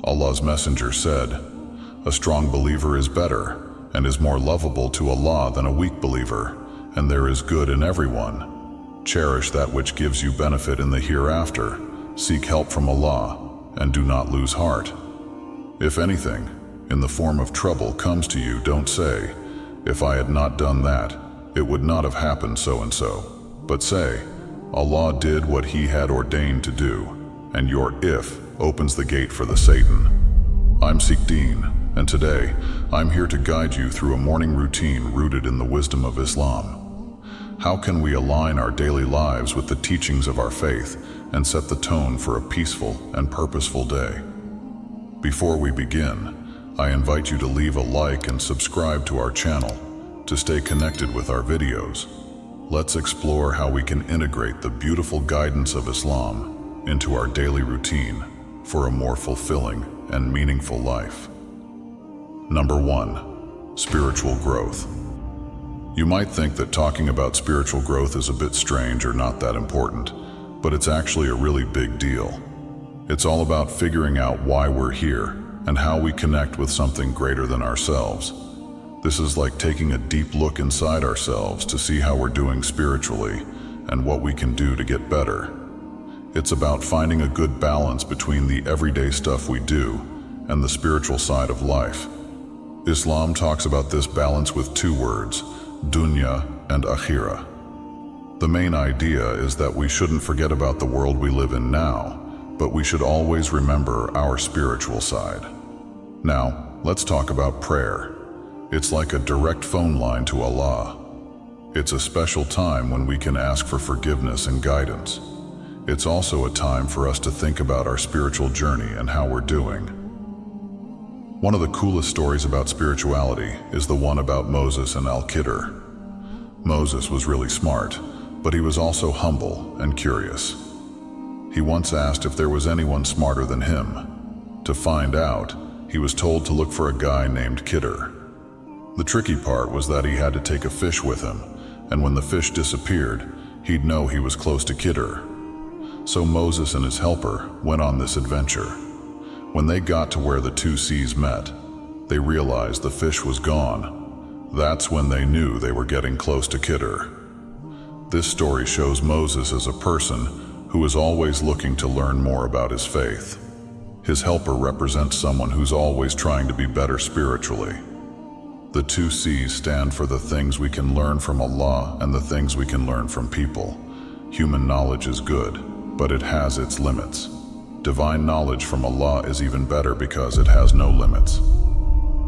Allah's messenger said, "A strong believer is better and is more lovable to Allah than a weak believer, and there is good in everyone. Cherish that which gives you benefit in the hereafter, seek help from Allah, and do not lose heart. If anything, in the form of trouble comes to you, don't say, 'If I had not done that, it would not have happened so and so,' but say, 'Allah did what He had ordained to do,' and your 'if' opens the gate for the Satan." I'm SeekDeen, and today, I'm here to guide you through a morning routine rooted in the wisdom of Islam. How can we align our daily lives with the teachings of our faith and set the tone for a peaceful and purposeful day? Before we begin, I invite you to leave a like and subscribe to our channel to stay connected with our videos. Let's explore how we can integrate the beautiful guidance of Islam into our daily routine for a more fulfilling and meaningful life. Number 1. Spiritual growth. You might think that talking about spiritual growth is a bit strange or not that important, but it's actually a really big deal. It's all about figuring out why we're here and how we connect with something greater than ourselves. This is like taking a deep look inside ourselves to see how we're doing spiritually and what we can do to get better. It's about finding a good balance between the everyday stuff we do and the spiritual side of life. Islam talks about this balance with 2 words, dunya and akhirah. The main idea is that we shouldn't forget about the world we live in now, but we should always remember our spiritual side. Now, let's talk about prayer. It's like a direct phone line to Allah. It's a special time when we can ask for forgiveness and guidance. It's also a time for us to think about our spiritual journey and how we're doing. One of the coolest stories about spirituality is the one about Moses and Al-Khidr. Moses was really smart, but he was also humble and curious. He once asked if there was anyone smarter than him. To find out, he was told to look for a guy named Khidr. The tricky part was that he had to take a fish with him, and when the fish disappeared, he'd know he was close to Khidr. So Moses and his helper went on this adventure. When they got to where the 2 seas met, they realized the fish was gone. That's when they knew they were getting close to Khidr. This story shows Moses as a person who is always looking to learn more about his faith. His helper represents someone who's always trying to be better spiritually. The 2 C's stand for the things we can learn from Allah and the things we can learn from people. Human knowledge is good, but it has its limits. Divine knowledge from Allah is even better because it has no limits.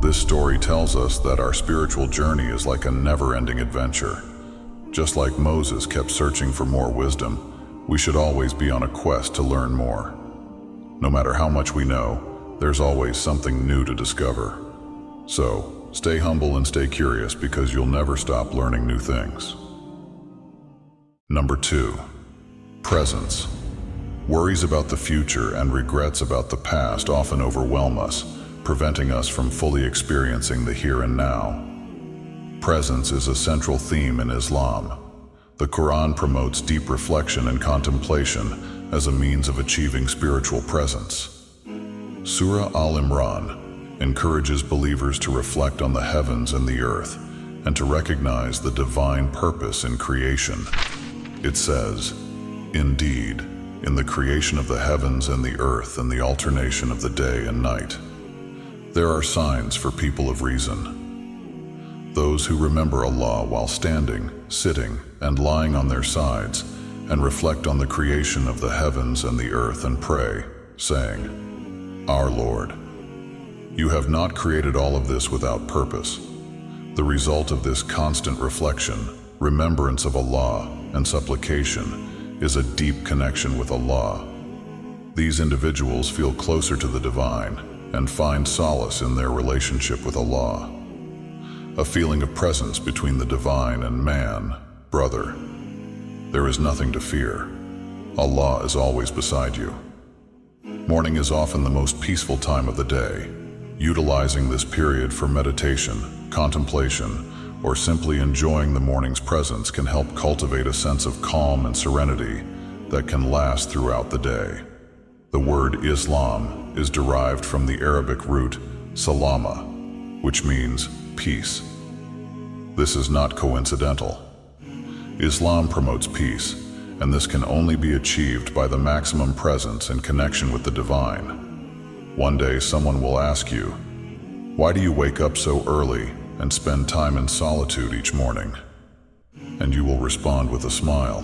This story tells us that our spiritual journey is like a never-ending adventure. Just like Moses kept searching for more wisdom, we should always be on a quest to learn more. No matter how much we know, there's always something new to discover. So, stay humble and stay curious because you'll never stop learning new things. Number 2. Presence. Worries about the future and regrets about the past often overwhelm us, preventing us from fully experiencing the here and now. Presence is a central theme in Islam. The Quran promotes deep reflection and contemplation as a means of achieving spiritual presence. Surah Al-Imran encourages believers to reflect on the heavens and the earth and to recognize the divine purpose in creation. It says, "Indeed, in the creation of the heavens and the earth and the alternation of the day and night, there are signs for people of reason. Those who remember Allah while standing, sitting, and lying on their sides, and reflect on the creation of the heavens and the earth and pray, saying, 'Our Lord, you have not created all of this without purpose.' The result of this constant reflection, remembrance of Allah, and supplication is a deep connection with Allah. These individuals feel closer to the divine and find solace in their relationship with Allah. A feeling of presence between the divine and man, brother. There is nothing to fear. Allah is always beside you." Morning is often the most peaceful time of the day. Utilizing this period for meditation, contemplation, or simply enjoying the morning's presence can help cultivate a sense of calm and serenity that can last throughout the day. The word Islam is derived from the Arabic root salama, which means peace. This is not coincidental. Islam promotes peace, and this can only be achieved by the maximum presence and connection with the divine. One day someone will ask you, "Why do you wake up so early and spend time in solitude each morning?" And you will respond with a smile,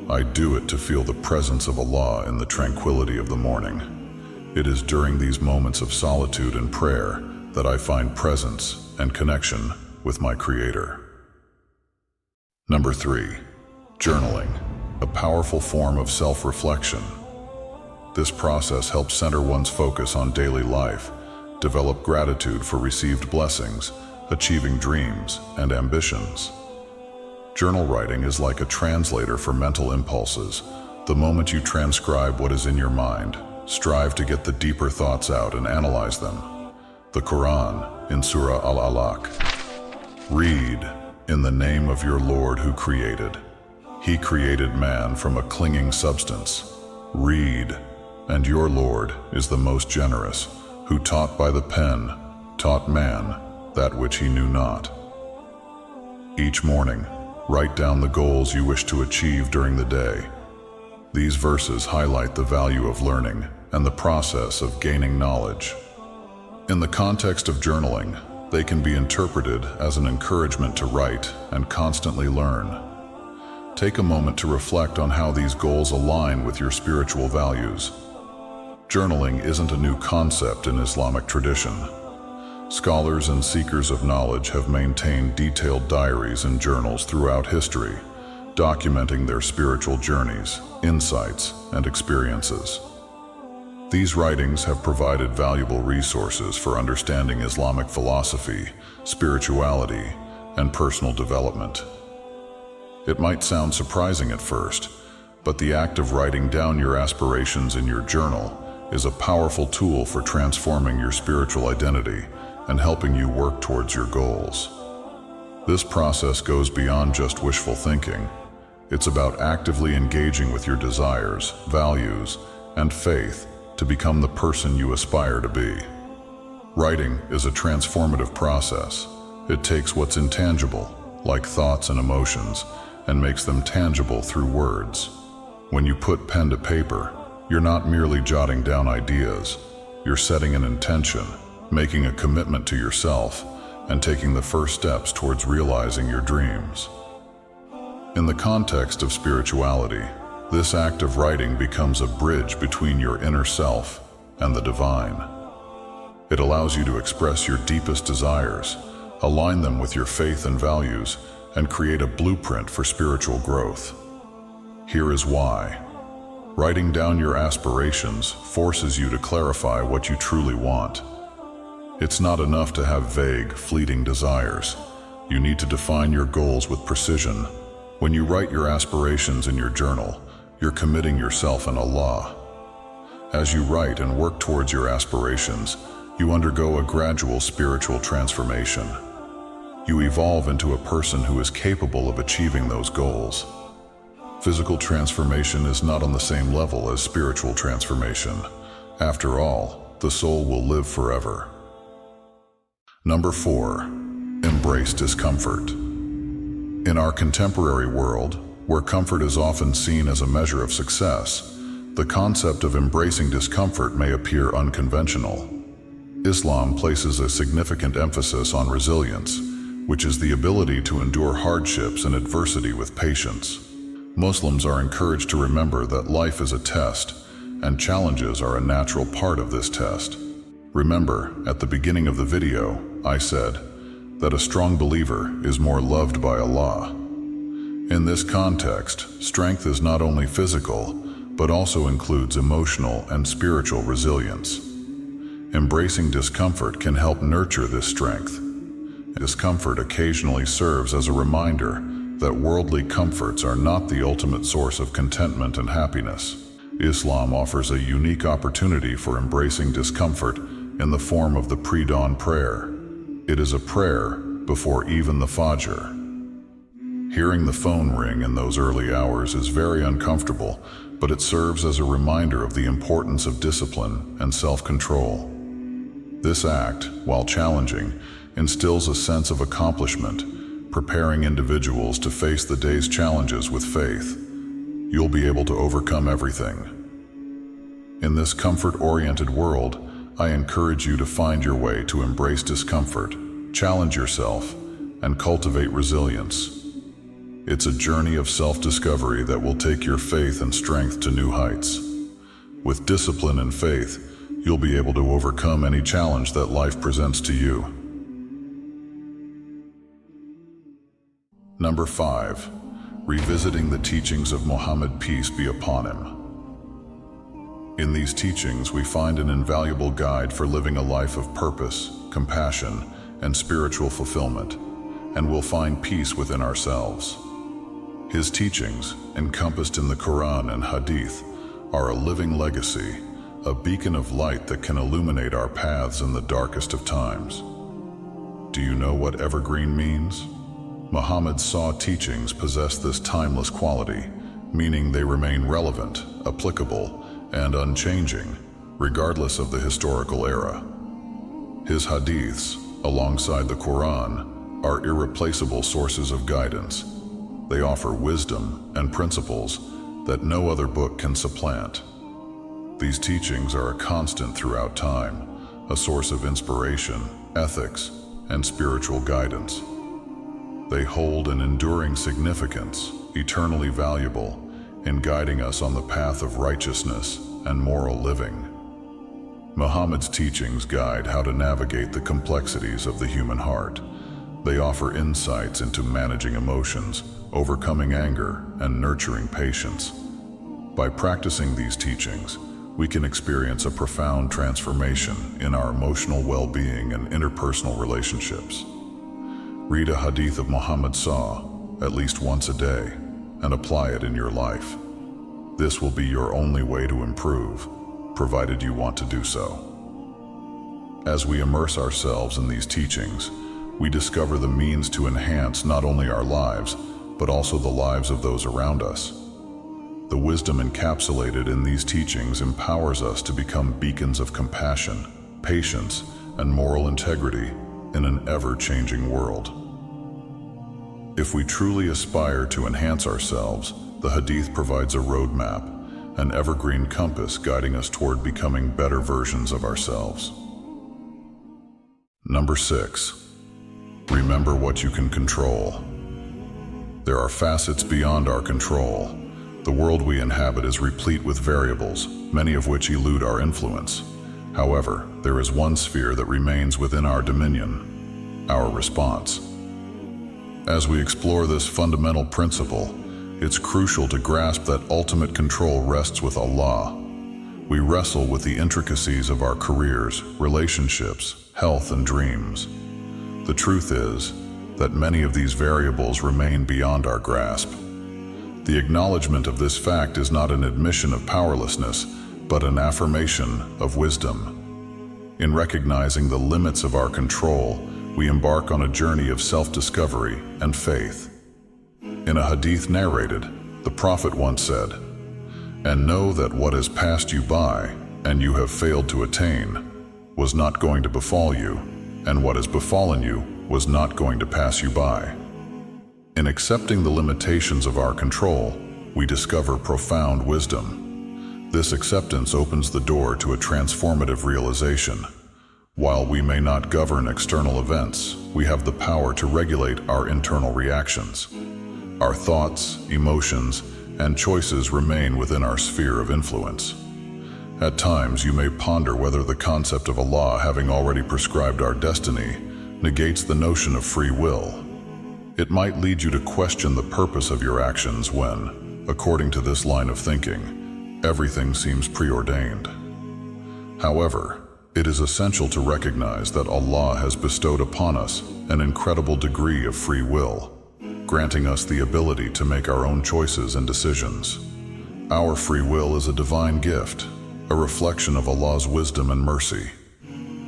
"I do it to feel the presence of Allah in the tranquility of the morning. It is during these moments of solitude and prayer that I find presence and connection with my Creator." Number 3. Journaling, a powerful form of self-reflection. This process helps center one's focus on daily life, develop gratitude for received blessings, achieving dreams and ambitions. Journal writing is like a translator for mental impulses. The moment you transcribe what is in your mind, strive to get the deeper thoughts out and analyze them. The Quran, in Surah Al-Alaq, read, "In the name of your Lord who created. He created man from a clinging substance. Read, and your Lord is the most generous, who taught by the pen, taught man that which he knew not." Each morning, write down the goals you wish to achieve during the day. These verses highlight the value of learning and the process of gaining knowledge. In the context of journaling, they can be interpreted as an encouragement to write and constantly learn. Take a moment to reflect on how these goals align with your spiritual values. Journaling isn't a new concept in Islamic tradition. Scholars and seekers of knowledge have maintained detailed diaries and journals throughout history, documenting their spiritual journeys, insights, and experiences. These writings have provided valuable resources for understanding Islamic philosophy, spirituality, and personal development. It might sound surprising at first, but the act of writing down your aspirations in your journal is a powerful tool for transforming your spiritual identity and helping you work towards your goals. This process goes beyond just wishful thinking. It's about actively engaging with your desires, values, and faith to become the person you aspire to be. Writing is a transformative process. It takes what's intangible, like thoughts and emotions, and makes them tangible through words. When you put pen to paper, you're not merely jotting down ideas. You're setting an intention, making a commitment to yourself, and taking the first steps towards realizing your dreams. In the context of spirituality, this act of writing becomes a bridge between your inner self and the divine. It allows you to express your deepest desires, align them with your faith and values, and create a blueprint for spiritual growth. Here is why. Writing down your aspirations forces you to clarify what you truly want. It's not enough to have vague, fleeting desires. You need to define your goals with precision. When you write your aspirations in your journal, you're committing yourself in Allah. As you write and work towards your aspirations, you undergo a gradual spiritual transformation. You evolve into a person who is capable of achieving those goals. Physical transformation is not on the same level as spiritual transformation. After all, the soul will live forever. Number 4. Embrace discomfort. In our contemporary world, where comfort is often seen as a measure of success, the concept of embracing discomfort may appear unconventional. Islam places a significant emphasis on resilience, which is the ability to endure hardships and adversity with patience. Muslims are encouraged to remember that life is a test, and challenges are a natural part of this test. Remember, at the beginning of the video, I said that a strong believer is more loved by Allah. In this context, strength is not only physical, but also includes emotional and spiritual resilience. Embracing discomfort can help nurture this strength. Discomfort occasionally serves as a reminder that worldly comforts are not the ultimate source of contentment and happiness. Islam offers a unique opportunity for embracing discomfort in the form of the pre-dawn prayer. It is a prayer before even the Fajr. Hearing the phone ring in those early hours is very uncomfortable, but it serves as a reminder of the importance of discipline and self-control. This act, while challenging, instills a sense of accomplishment, preparing individuals to face the day's challenges with faith. You'll be able to overcome everything. In this comfort-oriented world, I encourage you to find your way to embrace discomfort, challenge yourself, and cultivate resilience. It's a journey of self-discovery that will take your faith and strength to new heights. With discipline and faith, you'll be able to overcome any challenge that life presents to you. Number 5. Revisiting the teachings of Muhammad, peace be upon him. In these teachings, we find an invaluable guide for living a life of purpose, compassion, and spiritual fulfillment, and we'll find peace within ourselves. His teachings, encompassed in the Quran and Hadith, are a living legacy, a beacon of light that can illuminate our paths in the darkest of times. Do you know what evergreen means? Muhammad's teachings possess this timeless quality, meaning they remain relevant, applicable, and unchanging, regardless of the historical era. His hadiths, alongside the Quran, are irreplaceable sources of guidance. They offer wisdom and principles that no other book can supplant. These teachings are a constant throughout time, a source of inspiration, ethics, and spiritual guidance. They hold an enduring significance, eternally valuable, in guiding us on the path of righteousness and moral living. Muhammad's teachings guide how to navigate the complexities of the human heart. They offer insights into managing emotions, overcoming anger, and nurturing patience. By practicing these teachings, we can experience a profound transformation in our emotional well-being and interpersonal relationships. Read a hadith of Muhammad at least once a day and apply it in your life. This will be your only way to improve, provided you want to do so. As we immerse ourselves in these teachings, we discover the means to enhance not only our lives, but also the lives of those around us. The wisdom encapsulated in these teachings empowers us to become beacons of compassion, patience, and moral integrity in an ever-changing world. If we truly aspire to enhance ourselves, the Hadith provides a roadmap, an evergreen compass guiding us toward becoming better versions of ourselves. Number 6. Remember what you can control. There are facets beyond our control. The world we inhabit is replete with variables, many of which elude our influence. However, there is one sphere that remains within our dominion: our response. As we explore this fundamental principle, it's crucial to grasp that ultimate control rests with Allah. We wrestle with the intricacies of our careers, relationships, health, and dreams. The truth is that many of these variables remain beyond our grasp. The acknowledgement of this fact is not an admission of powerlessness, but an affirmation of wisdom. In recognizing the limits of our control, we embark on a journey of self-discovery and faith. In a hadith narrated, the Prophet once said, "And know that what has passed you by, and you have failed to attain, was not going to befall you, and what has befallen you was not going to pass you by." In accepting the limitations of our control, we discover profound wisdom. This acceptance opens the door to a transformative realization. While we may not govern external events, we have the power to regulate our internal reactions. Our thoughts, emotions, and choices remain within our sphere of influence. At times, you may ponder whether the concept of Allah having already prescribed our destiny negates the notion of free will. It might lead you to question the purpose of your actions when, according to this line of thinking, everything seems preordained. However, it is essential to recognize that Allah has bestowed upon us an incredible degree of free will, granting us the ability to make our own choices and decisions. Our free will is a divine gift, a reflection of Allah's wisdom and mercy.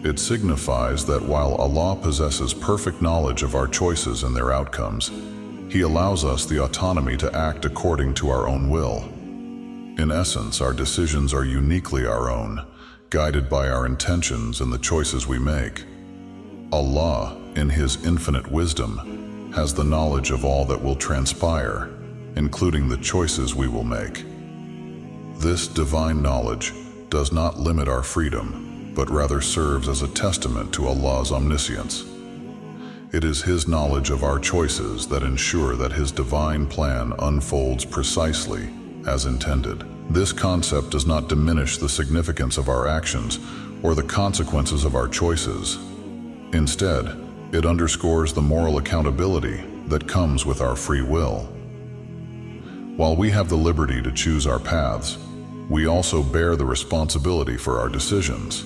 It signifies that while Allah possesses perfect knowledge of our choices and their outcomes, He allows us the autonomy to act according to our own will. In essence, our decisions are uniquely our own, guided by our intentions and the choices we make. Allah, in His infinite wisdom, has the knowledge of all that will transpire, including the choices we will make. This divine knowledge does not limit our freedom, but rather serves as a testament to Allah's omniscience. It is His knowledge of our choices that ensure that His divine plan unfolds precisely as intended. This concept does not diminish the significance of our actions or the consequences of our choices. Instead, it underscores the moral accountability that comes with our free will. While we have the liberty to choose our paths, we also bear the responsibility for our decisions.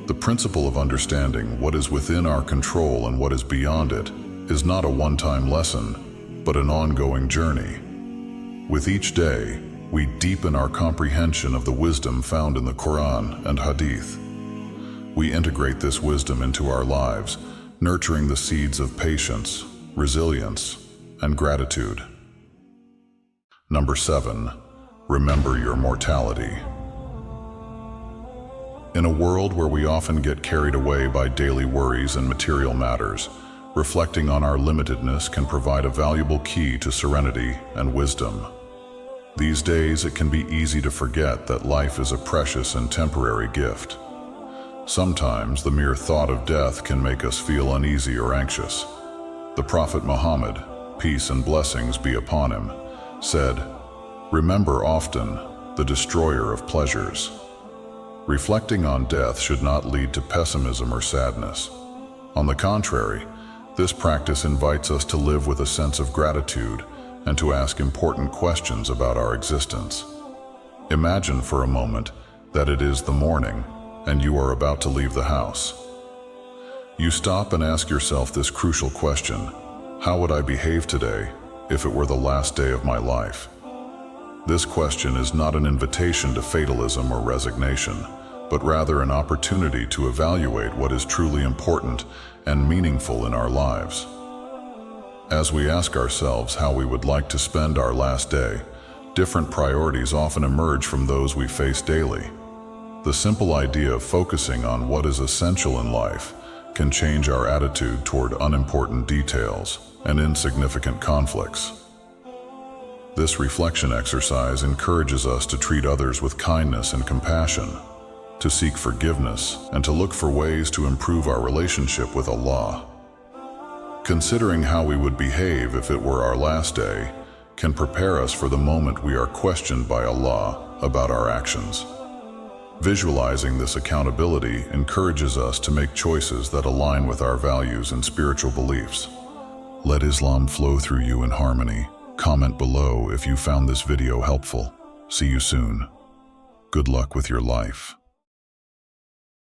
The principle of understanding what is within our control and what is beyond it is not a one-time lesson, but an ongoing journey. With each day, we deepen our comprehension of the wisdom found in the Quran and Hadith. We integrate this wisdom into our lives, nurturing the seeds of patience, resilience, and gratitude. Number 7. Remember your mortality. In a world where we often get carried away by daily worries and material matters, reflecting on our limitedness can provide a valuable key to serenity and wisdom. These days, it can be easy to forget that life is a precious and temporary gift. Sometimes, the mere thought of death can make us feel uneasy or anxious. The Prophet Muhammad, peace and blessings be upon him, said, "Remember often the destroyer of pleasures." Reflecting on death should not lead to pessimism or sadness. On the contrary, this practice invites us to live with a sense of gratitude and to ask important questions about our existence. Imagine for a moment that it is the morning and you are about to leave the house. You stop and ask yourself this crucial question: how would I behave today if it were the last day of my life? This question is not an invitation to fatalism or resignation, but rather an opportunity to evaluate what is truly important and meaningful in our lives. As we ask ourselves how we would like to spend our last day, different priorities often emerge from those we face daily. The simple idea of focusing on what is essential in life can change our attitude toward unimportant details and insignificant conflicts. This reflection exercise encourages us to treat others with kindness and compassion, to seek forgiveness, and to look for ways to improve our relationship with Allah. Considering how we would behave if it were our last day can prepare us for the moment we are questioned by Allah about our actions. Visualizing this accountability encourages us to make choices that align with our values and spiritual beliefs. Let Islam flow through you in harmony. Comment below if you found this video helpful. See you soon. Good luck with your life.